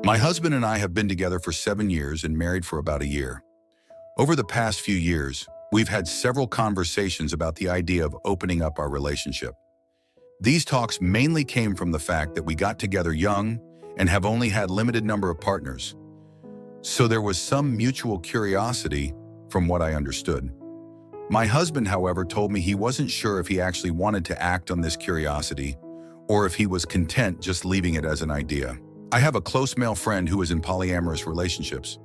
My husband and I have been together for 7 years and married for about a year. Over the past few years, we've had several conversations about the idea of opening up our relationship. These talks mainly came from the fact that we got together young and have only had limited number of partners. So there was some mutual curiosity from what I understood. My husband, however, told me he wasn't sure if he actually wanted to act on this curiosity or if he was content just leaving it as an idea. I have a close male friend who is in polyamorous relationships.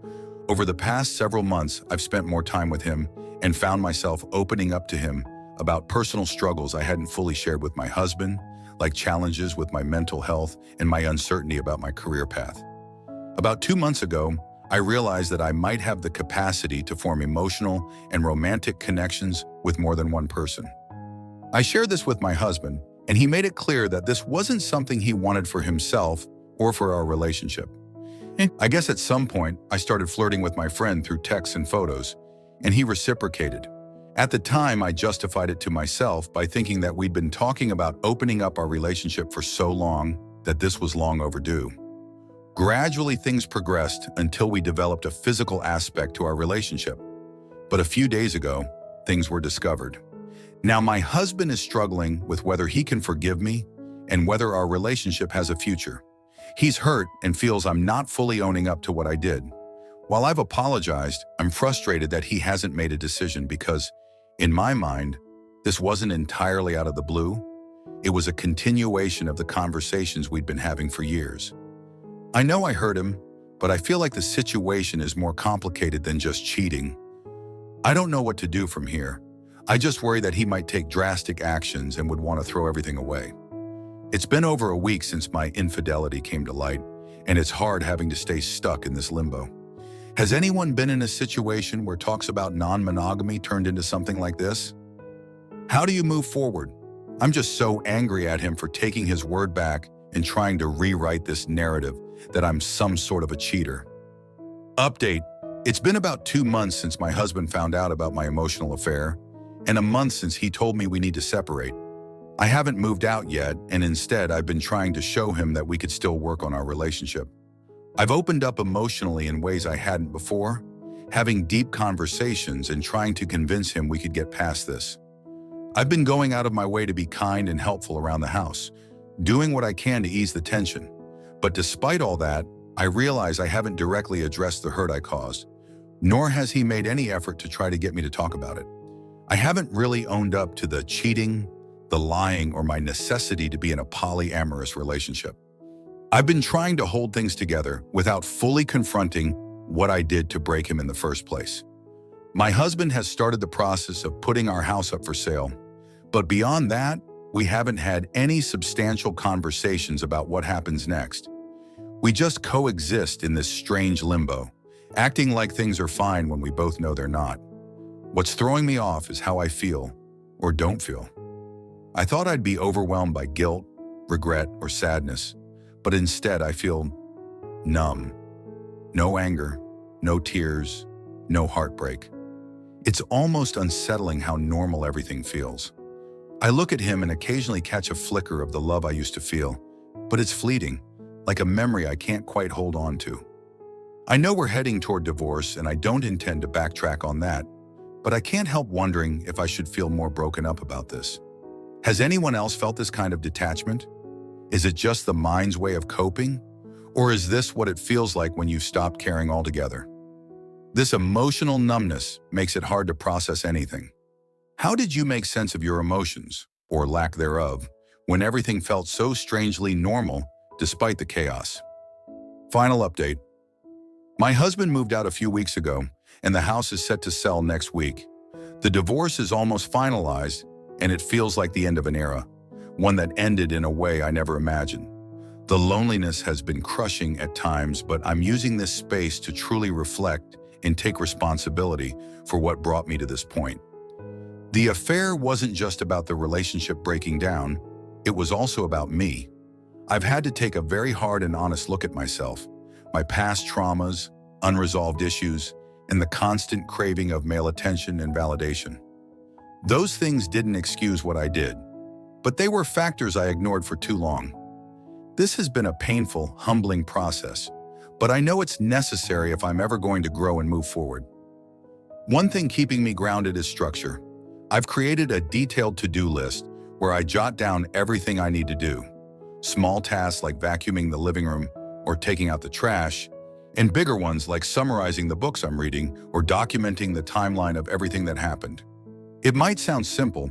Over the past several months, I've spent more time with him and found myself opening up to him about personal struggles I hadn't fully shared with my husband, like challenges with my mental health and my uncertainty about my career path. About 2 months ago, I realized that I might have the capacity to form emotional and romantic connections with more than one person. I shared this with my husband, and he made it clear that this wasn't something he wanted for himself or for our relationship. I guess at some point, I started flirting with my friend through texts and photos, and he reciprocated. At the time, I justified it to myself by thinking that we'd been talking about opening up our relationship for so long that this was long overdue. Gradually, things progressed until we developed a physical aspect to our relationship. But a few days ago, things were discovered. Now, my husband is struggling with whether he can forgive me and whether our relationship has a future. He's hurt and feels I'm not fully owning up to what I did. While I've apologized, I'm frustrated that he hasn't made a decision because, in my mind, this wasn't entirely out of the blue. It was a continuation of the conversations we'd been having for years. I know I hurt him, but I feel like the situation is more complicated than just cheating. I don't know what to do from here. I just worry that he might take drastic actions and would want to throw everything away. It's been over a week since my infidelity came to light, and it's hard having to stay stuck in this limbo. Has anyone been in a situation where talks about non-monogamy turned into something like this? How do you move forward? I'm just so angry at him for taking his word back and trying to rewrite this narrative that I'm some sort of a cheater. Update: it's been about 2 months since my husband found out about my emotional affair, and a month since he told me we need to separate. I haven't moved out yet, and instead I've been trying to show him that we could still work on our relationship. I've opened up emotionally in ways I hadn't before, having deep conversations and trying to convince him we could get past this. I've been going out of my way to be kind and helpful around the house, doing what I can to ease the tension. But despite all that, I realize I haven't directly addressed the hurt I caused, nor has he made any effort to try to get me to talk about it. I haven't really owned up to the cheating, the lying, or my necessity to be in a polyamorous relationship. I've been trying to hold things together without fully confronting what I did to break him in the first place. My husband has started the process of putting our house up for sale, but beyond that, we haven't had any substantial conversations about what happens next. We just coexist in this strange limbo, acting like things are fine when we both know they're not. What's throwing me off is how I feel, or don't feel. I thought I'd be overwhelmed by guilt, regret, or sadness, but instead I feel numb. No anger, no tears, no heartbreak. It's almost unsettling how normal everything feels. I look at him and occasionally catch a flicker of the love I used to feel, but it's fleeting, like a memory I can't quite hold on to. I know we're heading toward divorce, and I don't intend to backtrack on that, but I can't help wondering if I should feel more broken up about this. Has anyone else felt this kind of detachment? Is it just the mind's way of coping? Or is this what it feels like when you've stopped caring altogether? This emotional numbness makes it hard to process anything. How did you make sense of your emotions, or lack thereof, when everything felt so strangely normal despite the chaos? Final update. My husband moved out a few weeks ago, and the house is set to sell next week. The divorce is almost finalized, and it feels like the end of an era, one that ended in a way I never imagined. The loneliness has been crushing at times, but I'm using this space to truly reflect and take responsibility for what brought me to this point. The affair wasn't just about the relationship breaking down, it was also about me. I've had to take a very hard and honest look at myself, my past traumas, unresolved issues, and the constant craving of male attention and validation. Those things didn't excuse what I did, but they were factors I ignored for too long. This has been a painful, humbling process, but I know it's necessary if I'm ever going to grow and move forward. One thing keeping me grounded is structure. I've created a detailed to-do list where I jot down everything I need to do. Small tasks like vacuuming the living room or taking out the trash, and bigger ones like summarizing the books I'm reading or documenting the timeline of everything that happened. It might sound simple,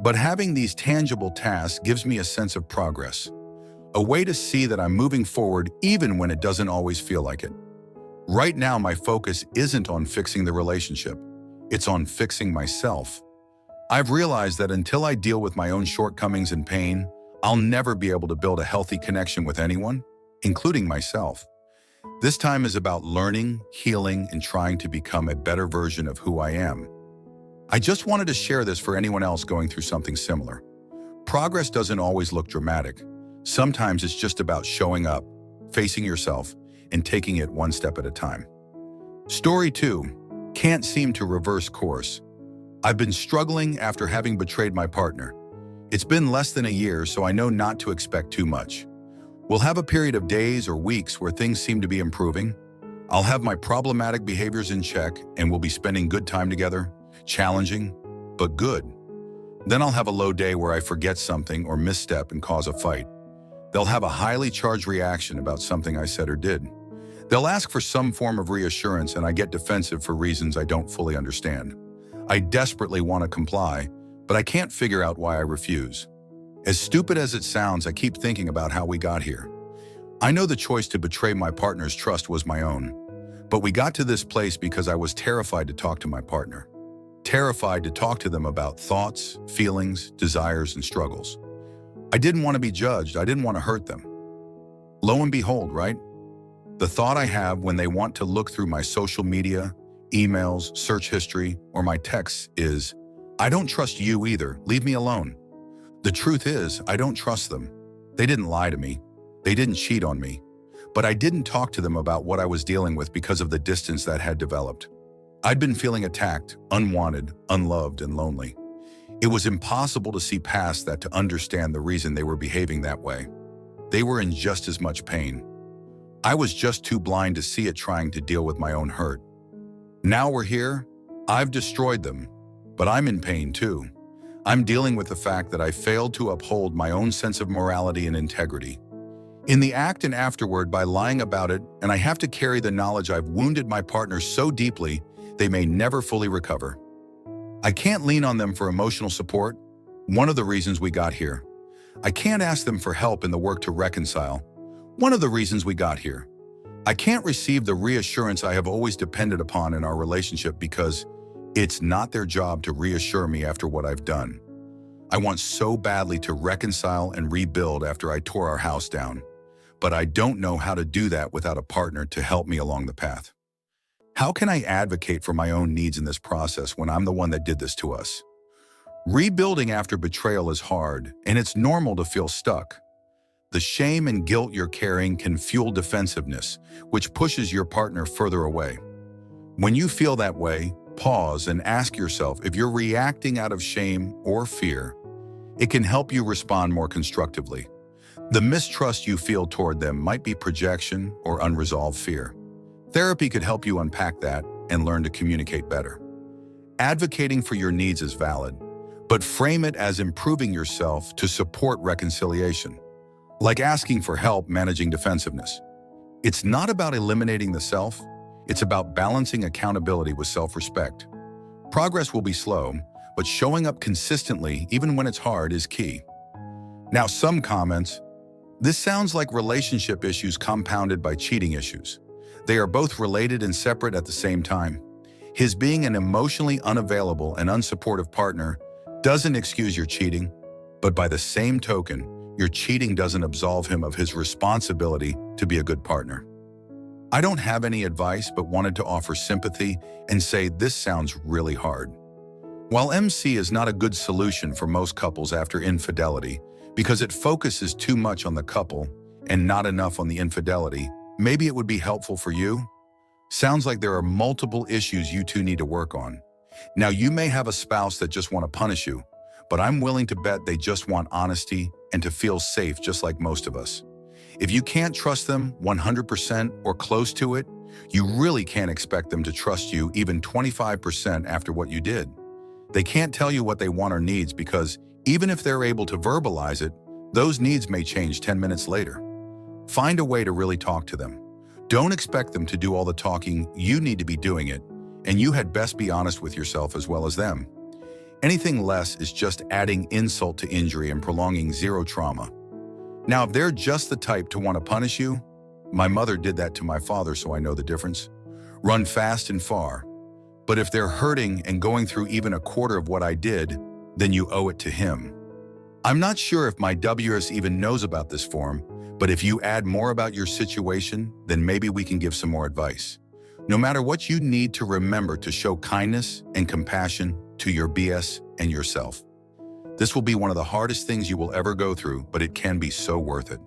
but having these tangible tasks gives me a sense of progress, a way to see that I'm moving forward even when it doesn't always feel like it. Right now, my focus isn't on fixing the relationship. It's on fixing myself. I've realized that until I deal with my own shortcomings and pain, I'll never be able to build a healthy connection with anyone, including myself. This time is about learning, healing, and trying to become a better version of who I am. I just wanted to share this for anyone else going through something similar. Progress doesn't always look dramatic. Sometimes it's just about showing up, facing yourself, and taking it one step at a time. Story 2. Can't seem to reverse course. I've been struggling after having betrayed my partner. It's been less than a year, so I know not to expect too much. We'll have a period of days or weeks where things seem to be improving. I'll have my problematic behaviors in check, and we'll be spending good time together, challenging, but good. Then I'll have a low day where I forget something or misstep and cause a fight. They'll have a highly charged reaction about something I said or did. They'll ask for some form of reassurance, and I get defensive for reasons I don't fully understand. I desperately want to comply, but I can't figure out why I refuse. As stupid as it sounds, I keep thinking about how we got here. I know the choice to betray my partner's trust was my own, but we got to this place because I was terrified to talk to my partner. Terrified to talk to them about thoughts, feelings, desires, and struggles. I didn't want to be judged. I didn't want to hurt them. Lo and behold, right? The thought I have when they want to look through my social media, emails, search history, or my texts is, I don't trust you either. Leave me alone. The truth is, I don't trust them. They didn't lie to me. They didn't cheat on me. But I didn't talk to them about what I was dealing with because of the distance that had developed. I'd been feeling attacked, unwanted, unloved, and lonely. It was impossible to see past that to understand the reason they were behaving that way. They were in just as much pain. I was just too blind to see it, trying to deal with my own hurt. Now we're here. I've destroyed them, but I'm in pain too. I'm dealing with the fact that I failed to uphold my own sense of morality and integrity. In the act and afterward by lying about it, and I have to carry the knowledge I've wounded my partner so deeply they may never fully recover. I can't lean on them for emotional support, one of the reasons we got here. I can't ask them for help in the work to reconcile, one of the reasons we got here. I can't receive the reassurance I have always depended upon in our relationship because it's not their job to reassure me after what I've done. I want so badly to reconcile and rebuild after I tore our house down, but I don't know how to do that without a partner to help me along the path. How can I advocate for my own needs in this process when I'm the one that did this to us? Rebuilding after betrayal is hard, and it's normal to feel stuck. The shame and guilt you're carrying can fuel defensiveness, which pushes your partner further away. When you feel that way, pause and ask yourself if you're reacting out of shame or fear. It can help you respond more constructively. The mistrust you feel toward them might be projection or unresolved fear. Therapy could help you unpack that and learn to communicate better. Advocating for your needs is valid, but frame it as improving yourself to support reconciliation, like asking for help managing defensiveness. It's not about eliminating the self, it's about balancing accountability with self-respect. Progress will be slow, but showing up consistently, even when it's hard, is key. Now, some comments. This sounds like relationship issues compounded by cheating issues. They are both related and separate at the same time. His being an emotionally unavailable and unsupportive partner doesn't excuse your cheating, but by the same token, your cheating doesn't absolve him of his responsibility to be a good partner. I don't have any advice, but wanted to offer sympathy and say this sounds really hard. While MC is not a good solution for most couples after infidelity, because it focuses too much on the couple and not enough on the infidelity, maybe it would be helpful for you. Sounds like there are multiple issues you two need to work on. Now, you may have a spouse that just want to punish you, but I'm willing to bet they just want honesty and to feel safe just like most of us. If you can't trust them 100% or close to it, you really can't expect them to trust you even 25% after what you did. They can't tell you what they want or needs because even if they're able to verbalize it, those needs may change 10 minutes later. Find a way to really talk to them. Don't expect them to do all the talking. You need to be doing it, and you had best be honest with yourself as well as them. Anything less is just adding insult to injury and prolonging zero trauma. Now, if they're just the type to want to punish you, my mother did that to my father, so I know the difference. Run fast and far. But if they're hurting and going through even a quarter of what I did, then you owe it to him. I'm not sure if my WS even knows about this form, but if you add more about your situation, then maybe we can give some more advice. No matter what, you need to remember to show kindness and compassion to your BS and yourself. This will be one of the hardest things you will ever go through, but it can be so worth it.